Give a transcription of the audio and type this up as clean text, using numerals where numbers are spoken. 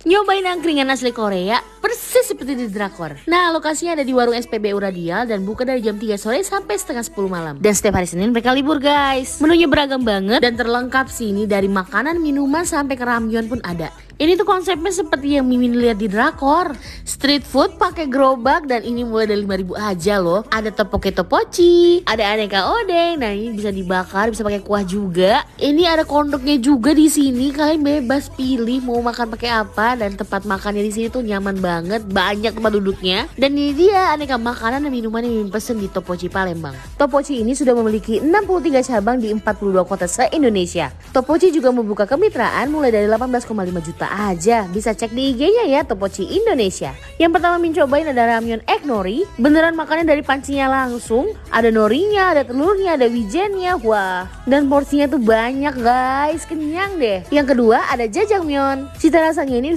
Nyobain angkringan asli Korea persis seperti di drakor. Nah, lokasinya ada di warung SPBU Radial dan buka dari jam 3 sore sampai setengah 10 malam. Dan setiap hari Senin mereka libur, guys. Menunya beragam banget dan terlengkap sini, dari makanan, minuman sampai ke ramyeon pun ada. Ini tuh konsepnya seperti yang Mimin lihat di drakor. Street food pakai gerobak dan ini mulai dari 5.000 aja loh. Ada tteokbokki topochi, ada aneka odeng. Nah, ini bisa dibakar, bisa pakai kuah juga. Ini ada kondoknya juga di sini. Kalian bebas pilih mau makan pakai apa, dan tempat makannya di sini tuh nyaman banget, banyak tempat duduknya. Dan ini dia aneka makanan dan minuman yang Mimin pesen di Topochi Palembang. Topochi ini sudah memiliki 63 cabang di 42 kota se-Indonesia. Topochi juga membuka kemitraan mulai dari 18,5 juta aja. Bisa cek di IG-nya ya, Topochi Indonesia. Yang pertama Min cobain ada ramyeon egg nori. Beneran makannya dari pancinya langsung. Ada norinya, ada telurnya, ada wijennya. Wah, dan porsinya tuh banyak guys, kenyang deh. Yang kedua ada jajangmyeon. Cita rasanya ini